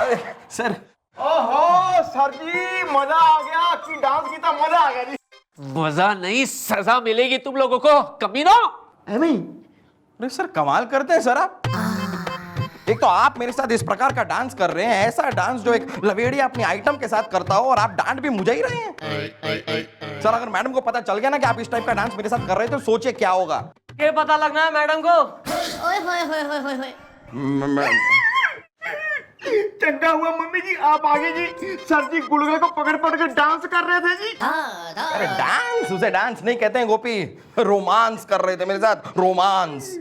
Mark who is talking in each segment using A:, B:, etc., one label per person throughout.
A: अरे सर,
B: ओहो सर जी, मजा आ गया कि डांस की तो मजा आ गया जी।
C: मजा नहीं, सजा मिलेगी तुम लोगों को, कमीनो।
A: अरे सर कमाल करते हैं सर आप। एक तो आप मेरे साथ इस प्रकार का डांस कर रहे हैं, ऐसा डांस जो एक लवेड़िया अपनी आइटम के साथ करता हो, और आप डांट भी मुझे ही रहे हैं। सर अगर मैडम को पता चल गया ना कि आप इस टाइप का डांस मेरे साथ कर रहे थे, तो सोचिए क्या होगा।
C: ये पता लगना है मैडम को।
D: ओए होए होए होए होए होए।
B: चंगा हुआ मम्मी जी आप आगे जी। सर जी गुड़गल को पकड़ पकड़ के डांस कर रहे थे जी।
A: अरे डांस, उसे डांस नहीं कहते हैं गोपी, रोमांस कर रहे थे मेरे साथ, रोमांस।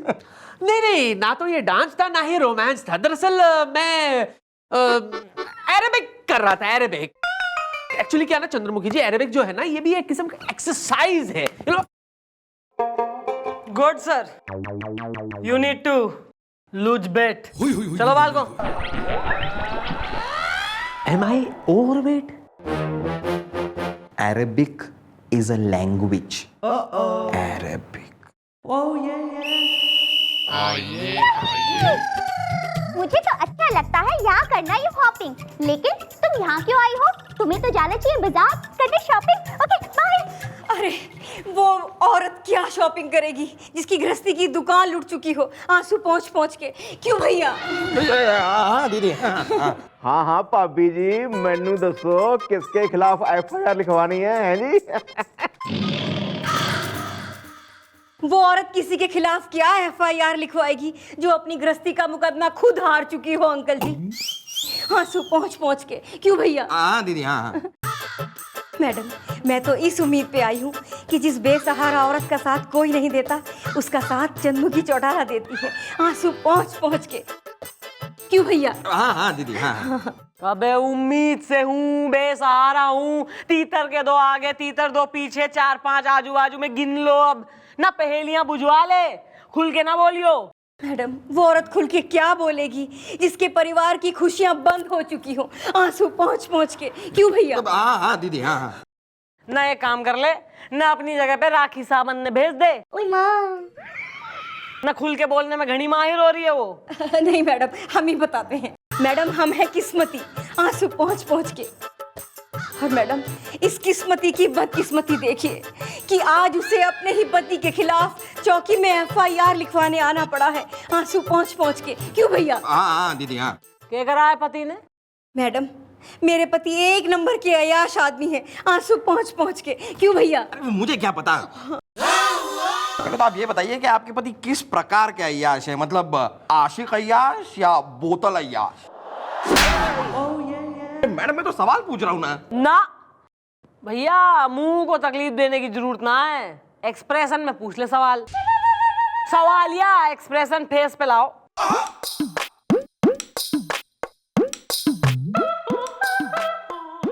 C: नहीं नहीं, ना तो ये डांस था ना ही रोमांस था। दरअसल मैं एरोबिक कर रहा था, एरोबिक। एक्चुअली क्या ना चंद्रमुखी जी, एरोबिक जो है ना, ये भी एक किस्म का एक्सरसाइज है।
E: Good sir, you need to lose weight. चलो बाल को।
C: Am I overweight?
A: Arabic is a language. Arabic.
C: Oh yeah.
D: मुझे तो अच्छा लगता है यहाँ करना ये हॉपिंग, लेकिन तुम यहाँ क्यों आई हो? तुम्हें तो जाना चाहिए बाजार करने शॉपिंग। Okay bye.
F: अरे वो औरत क्या शॉपिंग करेगी जिसकी गृहस्थी की दुकान लुट चुकी हो आंसू पहुँच पहुँच के। क्यों भैया?
A: हाँ दीदी।
B: हाँ हाँ भाभी जी, मैनू दसो किसके खिलाफ FIR लिखवानी है जी?
F: वो औरत किसी के खिलाफ क्या FIR लिखवाएगी जो अपनी गृहस्थी का मुकदमा खुद हार चुकी हो अंकल जी, आंसू पहुँच पहुँच के। क्यों भैया?
A: हाँ दीदी हाँ।
F: मैडम, मैं तो इस उम्मीद पे आई हूँ कि जिस बेसहारा औरत का साथ कोई नहीं देता, उसका साथ चंद्रमुखी चौटाला देती है, आंसू पहुँच पहुँच के। क्यों भैया?
A: हाँ हाँ दीदी हाँ।
E: अबे उम्मीद से हूँ, बेसहारा हूँ। तीतर के दो आगे, तीतर दो पीछे, 4-5 आजू बाजू में गिन लो। अब ना पहेलियां बुझवा ले, खुल के ना बोलियो।
F: मैडम, वो औरत खुल के क्या बोलेगी जिसके परिवार की खुशियां बंद हो चुकी हो, आंसू पहुँच पहुँच के। क्यों भैया?
A: हाँ हाँ दीदी हाँ हाँ।
E: ना एक काम कर ले, ना अपनी जगह पे राखी साबन ने भेज दे,
D: ओए माँ।
E: ना खुल के बोलने में घनी माहिर हो रही है वो।
F: नहीं मैडम, हम ही बताते हैं। मैडम, हम हैं किस्मती, आंसू पहुँच पहुँच के। और मैडम, इस किस्मती की बदकिस्मती देखिए कि आज उसे अपने ही पति के खिलाफ चौकी में FIR लिखवाने आना पड़ा है, आंसू पहुँच पहुँच के। क्यों भैया?
A: हाँ हाँ दीदी हाँ।
E: क्या करा है पति ने?
F: मैडम, मेरे पति एक नंबर के अय्याश आदमी है, आंसू पहुँच पहुँच के। क्यों भैया?
A: अरे मुझे क्या पता। पहले तो आप ये बताइए कि आपके पति किस प्रकार के अय्याश है, मतलब आशिक अय्याश या बोतल अय्याश? मैडम मैं तो सवाल पूछ रहा हूँ
E: ना भैया, मुंह को तकलीफ देने की जरूरत ना है, एक्सप्रेशन में पूछ ले सवाल। सवाल या एक्सप्रेशन फेस पे लाओ।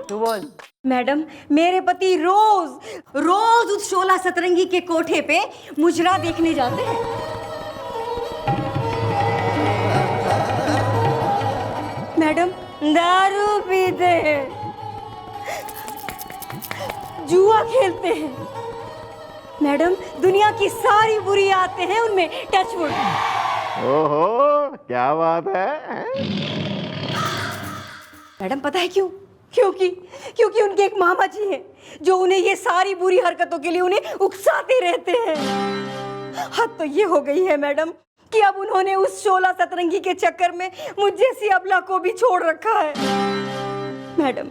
E: तू बोल।
F: मैडम, मेरे पति रोज रोज उस शोला सतरंगी के कोठे पे मुजरा देखने जाते हैं। मैडम, दारू पीते हैं, जुआ खेलते हैं। मैडम, दुनिया की सारी बुरी आते हैं उनमें टचवुड।
B: ओहो क्या बात है।
F: मैडम पता है क्यों? क्योंकि उनके एक मामा जी हैं जो उन्हें ये सारी बुरी हरकतों के लिए उन्हें उकसाते रहते हैं। हद तो ये हो गई है मैडम कि अब उन्होंने उस शोला सतरंगी के चक्कर में मुझ जैसी अबला को भी छोड़ रखा है। मैडम,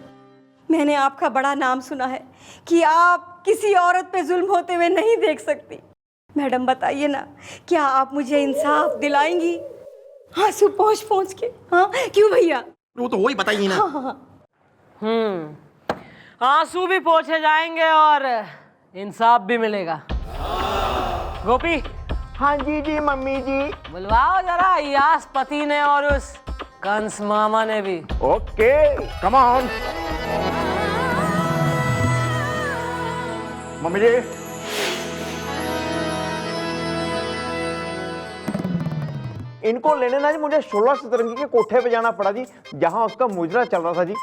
F: मैंने आपका बड़ा नाम सुना है कि आप किसी औरत पे जुल्म होते हुए नहीं देख सकती। मैडम बताइए ना, क्या आप मुझे इंसाफ दिलाएंगी? आंसू पहुँच पहुँच के। हाँ क्यों भैया?
A: वो तो वही बताइए ना।
E: आंसू भी पोंछे जाएंगे और इंसाफ भी मिलेगा। गोपी,
B: हाँ जी जी मम्मी जी।
E: बुलवाओ जरा यास पति ने और उस कंस मामा ने भी।
B: Okay come on. मम्मी जी, इनको लेने ना जी मुझे 16 सतरंगी के कोठे पे जाना पड़ा जी, जहां उसका मुजरा चल रहा था जी।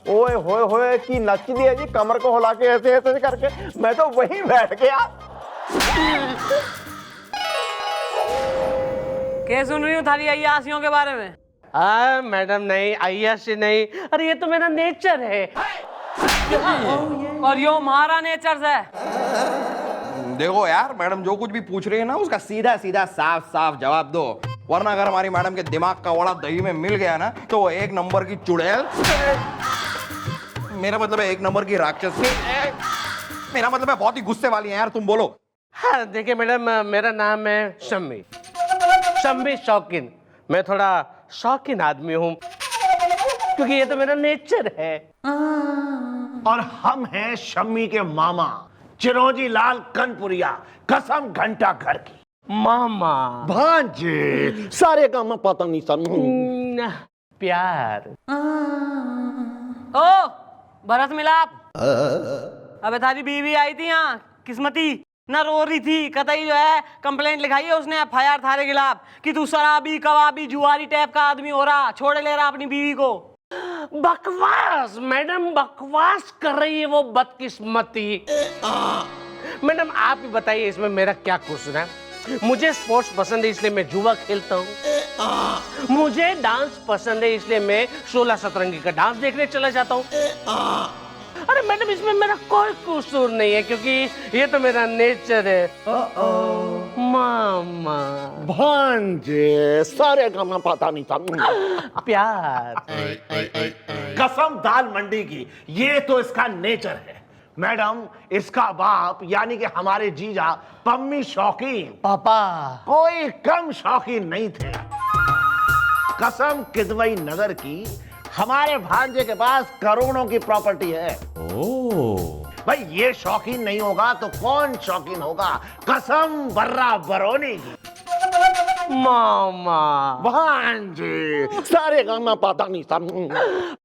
B: ओए होए होए की नच दिया जी, कमर को हिला के ऐसे ऐसे करके, मैं तो वहीं बैठ गया।
E: क्या सुन रही हूँ थारी अय्यासियों के बारे में?
C: मैडम नहीं, अय्याशी नहीं, अरे ये तो मेरा नेचर है।
E: और यो हमारा नेचर है।
A: देखो यार, मैडम जो कुछ भी पूछ रही है ना उसका सीधा सीधा साफ साफ जवाब दो, वरना अगर हमारी मैडम के दिमाग का वड़ा दही में मिल गया ना तो वो एक नंबर की चुड़ैल, मेरा मतलब है एक नंबर की राक्षस, मेरा मतलब है बहुत ही गुस्से वाली है यार। तुम बोलो।
C: हाँ देखिए मैडम, मेरा नाम है शम्मी, शम्मी शौकीन। मैं थोड़ा शौकीन आदमी हूँ क्योंकि ये तो मेरा नेचर है।
B: और हम हैं शम्मी के मामा चिरौंजी लाल कनपुरिया, कसम घंटा घर की।
C: मामा।
B: भांजे सारे काम पता नहीं सब
C: प्यार।
E: ओ भरत मिलाप, अबे थारी बीवी आई थी यहाँ किस्मती ना, रो रही थी, कतई जो है कंप्लेंट लिखाई है उसने एफआईआर थारे खिलाफ कि तू शराबी कबाबी जुआरी टाइप का आदमी हो रहा, छोड़ ले रहा अपनी बीवी को।
C: बकवास मैडम, बकवास कर रही है वो बदकिस्मती। मैडम आप ही बताइए इसमें मेरा क्या कसूर है? मुझे स्पोर्ट्स पसंद है इसलिए मैं जुआ खेलता हूँ, मुझे डांस पसंद है इसलिए मैं 16 सतरंगी का डांस देखने चला जाता हूँ। अरे मैडम इसमें मेरा कोई कसूर नहीं है क्योंकि ये तो मेरा नेचर है। मामा।
B: भांजे सारे काम पता नहीं सब
C: प्यार।
B: कसम दाल मंडी की, ये तो इसका नेचर है। मैडम इसका बाप यानी कि हमारे जीजा पम्मी शौकीन
C: पापा
B: कोई कम शौकीन नहीं थे। कसम किदवई नगर की, हमारे भांजे के पास करोड़ों की प्रॉपर्टी है। भाई ये शौकीन नहीं होगा तो कौन शौकीन होगा? कसम बर्रा बरौनी की।
C: मामा।
B: भांजे सारे गाना पता नहीं सब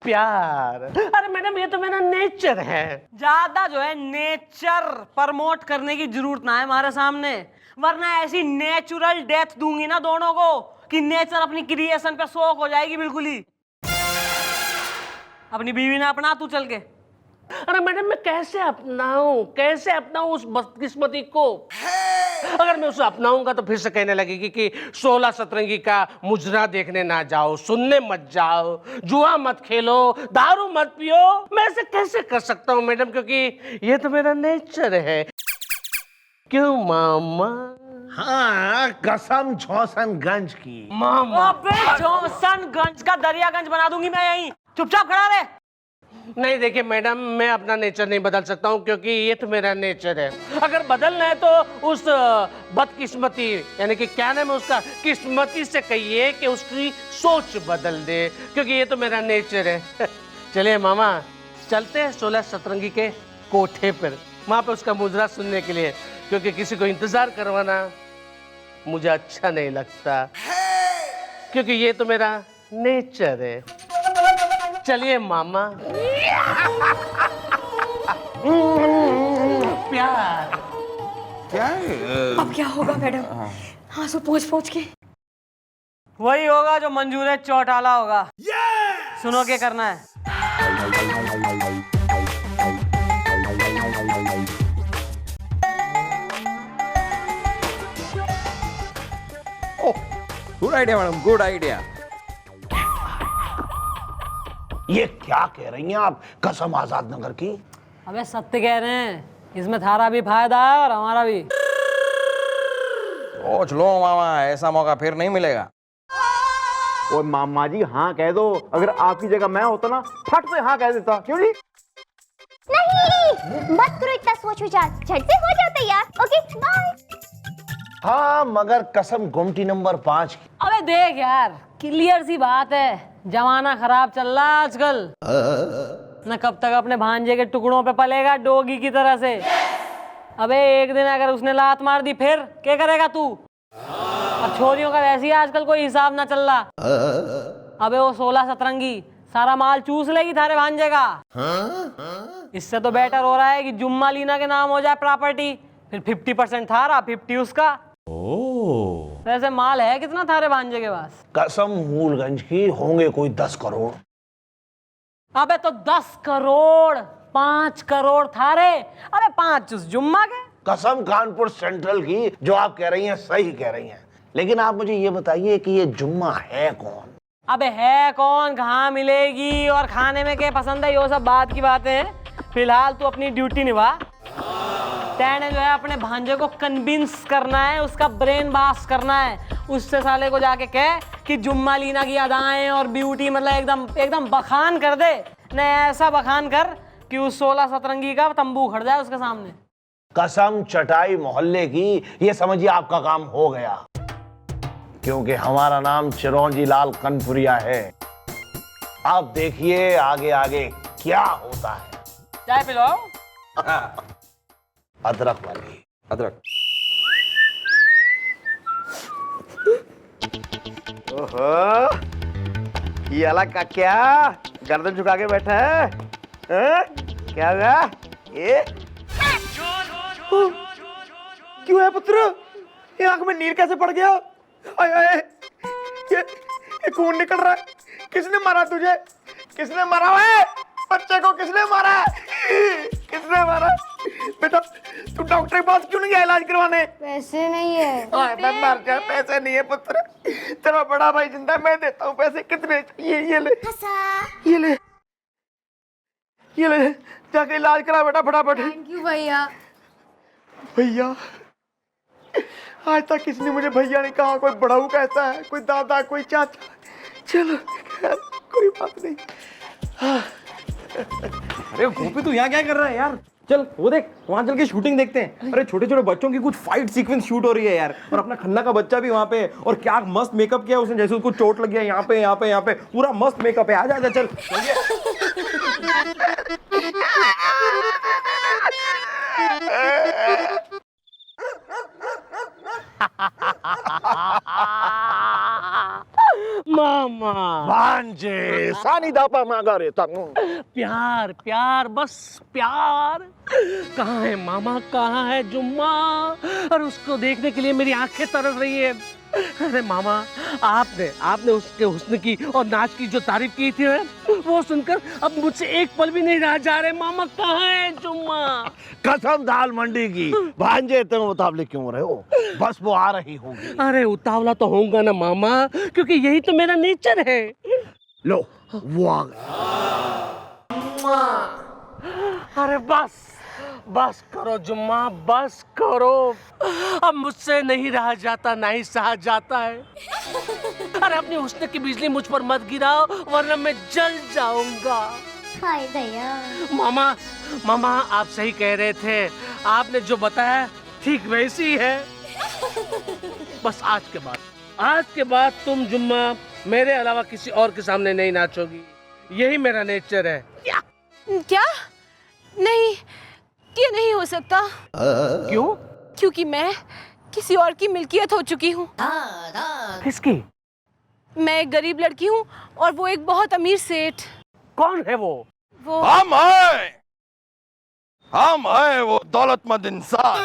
C: प्यार। अरे मैडम ये तो मेरा नेचर है।
E: ज्यादा जो है नेचर प्रमोट करने की जरूरत ना है हमारे सामने, वरना ऐसी नेचुरल डेथ दूंगी ना दोनों को कि नेचर अपनी क्रिएशन पे शौक हो जाएगी बिल्कुल ही। अपनी बीवी ना अपना तू चल के।
C: अरे मैडम मैं कैसे अपनाऊं उस बदकिस्मती को? अगर मैं उसे अपनाऊंगा तो फिर से कहने लगेगी कि 16 सतरंगी का मुजरा देखने ना जाओ, सुनने मत जाओ, जुआ मत खेलो, दारू मत पियो। मैं ऐसे कैसे कर सकता हूँ मैडम, क्योंकि ये तो मेरा नेचर है। क्यों मामा?
B: हाँ कसम झोसनगंज की।
C: मामा।
E: अबे जोसनगंज का दरियागंज बना दूंगी मैं यहीं, चुपचाप खड़ा रहे।
C: नहीं देखिए मैडम, मैं अपना नेचर नहीं बदल सकता हूँ क्योंकि ये तो मेरा नेचर है। अगर बदलना है तो उस बदकिस्मती यानी कि क्या नाम है उसका, किस्मती से कहिए कि उसकी सोच बदल दे, क्योंकि ये तो मेरा नेचर है। चलिए मामा चलते हैं 16 सतरंगी के कोठे पर, वहां पे उसका मुजरा सुनने के लिए, क्योंकि किसी को इंतजार करवाना मुझे अच्छा नहीं लगता, क्योंकि ये तो मेरा नेचर है। चलिए मामा। प्यार।
A: क्या है?
F: अब क्या होगा मैडम? आंसू पोंछ पोंछ के।
E: वही होगा जो मंजूर चौटाला होगा। सुनो क्या करना है।
A: Good idea madam, good idea.
B: ये क्या कह रही हैं आप कसम आजाद नगर की?
E: अबे सत्य कह रहे हैं, इसमें थारा भी फायदा है और हमारा भी।
A: सोच लो मामा, ऐसा मौका फिर नहीं मिलेगा।
B: ओए मामा जी हाँ कह दो, अगर आपकी जगह मैं होता ना फट से हाँ कह देता। क्यों नहीं?
D: नहीं मत करो इतना सोच विचार, झट से हो जाता यार। Okay bye.
B: हाँ मगर कसम गुमटी नंबर 5 की।
E: अबे देख यार, क्लियर सी बात है, जमाना खराब चल रहा है आजकल। न कब तक अपने भांजे के टुकड़ों पे पलेगा डोगी की तरह से। अबे एक दिन अगर उसने लात मार दी फिर क्या करेगा तू? और छोरियों का वैसे ही आजकल कोई हिसाब ना चल रहा। अबे वो 16 सतरंगी सारा माल चूस लेगी थारे भांजे का। इससे तो बेटर हो रहा है कि जुम्मा लीना के नाम हो जाए प्रॉपर्टी, फिर 50% थारा 50 उसका। वैसे माल है कितना थारे भांजे के पास?
B: कसम मूलगंज की होंगे कोई 10 करोड़।
E: अबे तो 10 करोड़ 5 करोड़ थारे, अबे 5 उस जुम्मा के।
B: कसम कानपुर सेंट्रल की, जो आप कह रही हैं सही कह रही हैं, लेकिन आप मुझे ये बताइए कि ये जुम्मा है कौन?
E: अबे है कौन, कहाँ मिलेगी और खाने में क्या पसंद है, ये सब बात की बातें हैं। फिलहाल तू अपनी ड्यूटी निभा। तैने जो है अपने भांजे को कन्विंस करना है, उसका ब्रेन वॉश करना है। उससे साले को जाके कह कि जुम्मा लीना की अदाएं और ब्यूटी मतलब एकदम एकदम बखान कर दे। न ऐसा बखान कर कि उस 16 सतरंगी का तंबू खड़ जाए उसके सामने।
B: कसम चटाई मोहल्ले की, ये समझिए आपका काम हो गया, क्योंकि हमारा नाम चिरौंजी लाल कनपुरिया है। आप देखिए आगे आगे क्या होता है।
E: चाय पिलाओ।
B: अदरक वाली।
A: अदरक।
B: ओहो, ये अलग का क्या गर्दन झुका के बैठा है? क्या हुआ? ये क्यों है पुत्र? ये आंख में नीर कैसे पड़ गया? आय आय, ये खून निकल रहा है। किसने मारा तुझे? किसने मारा है? बच्चे को किसने मारा? किसने मारा? बेटा तू डॉक्टर के पास क्यों नहीं गया इलाज करवाने?
F: पैसे नहीं है।
B: मैं मर गया, पैसे नहीं है पुत्र। तेरा बड़ा भाई जिंदा, मैं देता हूँ पैसे। कितने? ये ले, ये ले, ये ले, जाके इलाज करा बेटा फटाफट।
F: थैंक यू भैया।
B: भैया? आज तक किसी ने मुझे भैया नहीं कहा। कोई बड़ाऊ कहता है, कोई दादा, कोई चाचा। चलो खैर कोई बात नहीं।
A: अरे गोपी तू यहाँ क्या कर रहा है यार? चल वो देख, वहां चल के शूटिंग देखते हैं। अरे छोटे छोटे बच्चों की कुछ फाइट सीक्वेंस शूट हो रही है यार, और अपना खन्ना का बच्चा भी वहां पे, और क्या मस्त मेकअप किया उसने, जैसे उसको चोट लग गया यहाँ पे यहाँ पे यहाँ पे, पूरा मस्त मेकअप है। आजा आजा चल।
E: मामा
B: भांजे सानी दापा मांगा रे तंग।
C: प्यार प्यार बस प्यार। कहाँ है मामा, कहाँ है जुम्मा? और उसको देखने के लिए मेरी आंखें तरस रही है। अरे मामा, आपने उसके हुस्न की और नाच की जो तारीफ की थी वो सुनकर अब मुझसे एक पल भी नहीं रहा जा रहे। मामा कहाँ है जुम्मा?
B: कसम दाल मंडी की। भांजे तुम उतावले क्यों रहे हो? बस वो आ रही होगी।
C: अरे उतावला तो होऊंगा ना मामा, क्योंकि यही तो मेरा नेचर है।
B: लो वो आ गई।
C: अरे बस बस करो जुम्मा, बस करो। अब मुझसे नहीं रहा जाता, ना ही सहा जाता है। अरे अपनी हुस्न की बिजली मुझ पर मत गिराओ, वरना मैं जल जाऊंगा।
D: हाय दया।
C: मामा आप सही कह रहे थे। आपने जो बताया ठीक वैसी ही है। बस आज के बाद तुम जुम्मा मेरे अलावा किसी और के सामने नहीं नाचोगी। यही मेरा नेचर है।
F: क्या? नहीं, ये नहीं हो सकता।
C: क्यों?
F: क्योंकि मैं किसी और की मिल्कियत हो चुकी हूँ।
C: किसकी?
F: मैं एक गरीब लड़की हूँ और वो एक बहुत अमीर सेठ।
C: कौन है वो?
F: वो
A: हम हैं वो दौलतमंद इंसान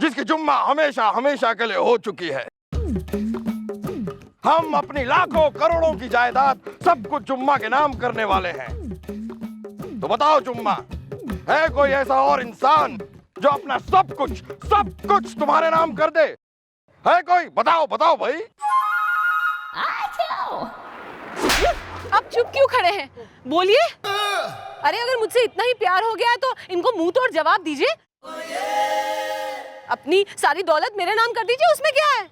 A: जिसकी जुम्मा हमेशा हमेशा के लिए हो चुकी है। हम अपनी लाखों करोड़ों की जायदाद सब कुछ जुम्मा के नाम करने वाले हैं। तो बताओ जुम्मा, है कोई ऐसा और इंसान जो अपना सब कुछ तुम्हारे नाम कर दे? है कोई? बताओ बताओ भाई।
F: आप चुप क्यों खड़े हैं? बोलिए। अरे अगर मुझसे इतना ही प्यार हो गया है तो इनको मुंह तोड़ जवाब दीजिए। अपनी सारी दौलत मेरे नाम कर दीजिए, उसमें क्या है?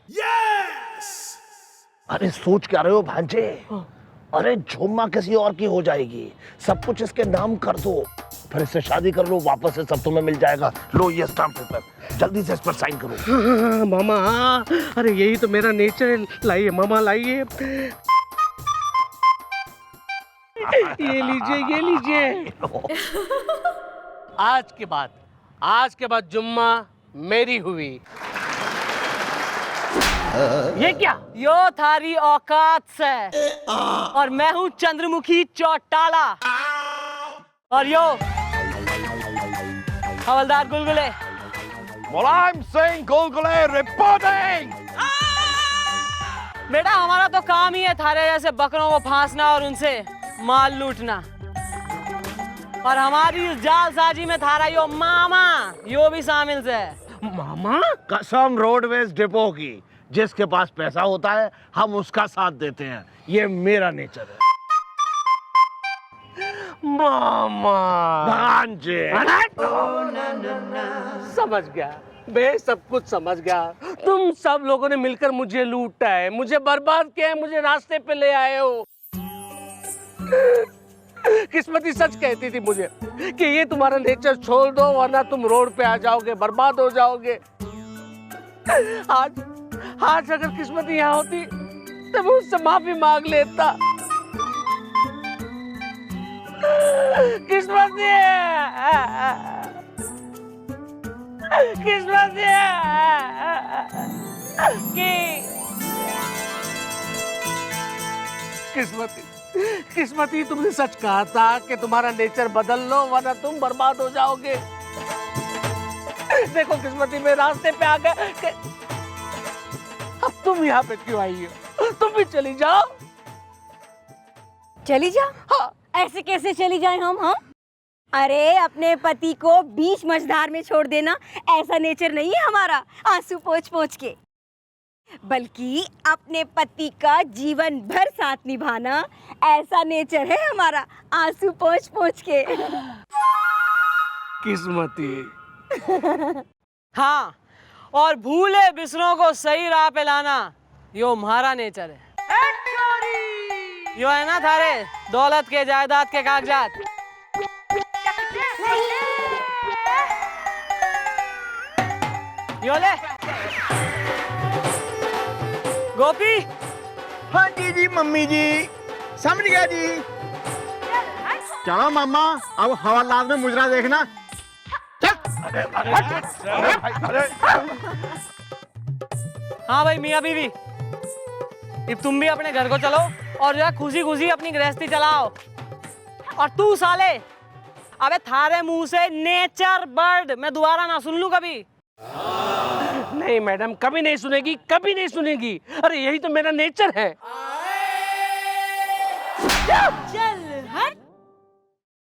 B: अरे सोच क्या रहे हो भांजे? अरे जुम्मा किसी और की हो जाएगी, सब कुछ इसके नाम कर दो, फिर इससे शादी कर लो, वापस से सब तुम्हें मिल जाएगा। लो ये स्टाम्प पेपर, जल्दी से इस पर साइन करो।
C: हाँ, मामा हाँ। अरे यही तो मेरा नेचर है। लाइए मामा लाइए। ये लीजिए। आज के बाद जुम्मा मेरी हुई। ये क्या?
E: यो थारी औकात से, और मैं हूँ चंद्रमुखी चौटाला, और यो हवलदार गुलगुले।
A: मुलायम सिंह गुलगुले रिपोर्टिंग।
E: बेटा हमारा तो काम ही है थारे जैसे बकरों को फांसना और उनसे माल लूटना, और हमारी इस जालसाजी में थारा यो मामा यो भी शामिल है।
C: मामा?
B: कसम रोडवेज डिपो की, जिसके पास पैसा होता है हम उसका साथ देते हैं, ये मेरा नेचर है।
C: मामा
B: भांजे।
C: समझ गया, मैं सब कुछ समझ गया। तुम सब लोगों ने मिलकर मुझे लूटा है, मुझे बर्बाद किया है, मुझे रास्ते पे ले आए हो। किस्मती सच कहती थी मुझे कि ये तुम्हारा नेचर छोड़ दो वरना तुम रोड पे आ जाओगे, बर्बाद हो जाओगे। आज अगर किस्मती यहाँ होती तो मैं उससे माफी मांग लेता। किस्मती किस्मती तुमने सच कहा था कि तुम्हारा नेचर बदल लो वरना तुम बर्बाद हो जाओगे। देखो किस्मती में रास्ते पे आ गए। अब तुम यहाँ पे क्यों आई हो? तुम भी चली जाओ।
F: चली जा?
C: हाँ।
F: ऐसे कैसे चली जाए हम? अरे अपने पति को बीच मझधार में छोड़ देना ऐसा नेचर नहीं है हमारा, आंसू पोंछ पोंछ के, बल्कि अपने पति का जीवन भर साथ निभाना ऐसा नेचर है हमारा, आंसू पोंछ पोंछ के।
C: किस्मती
E: हाँ, और भूले बिसरों को सही राह पे लाना यो हमारा नेचर है। यो है ना थारे दौलत के जायदाद के कागजात। यो ले गोपी।
B: हाँ जी मम्मी जी, समझ गया जी। चलो मम्मा, अब हवालात में मुजरा देखना।
E: हाँ भाई मियाँ बीवी, अब तुम भी अपने घर को चलो और जो है खुशी खुशी अपनी गृहस्थी चलाओ। और तू साले, अबे थारे मुंह से नेचर बर्ड मैं दोबारा ना सुन लूं कभी।
C: नहीं मैडम, कभी नहीं सुनेगी, कभी नहीं सुनेगी। अरे यही तो मेरा नेचर है।
F: चल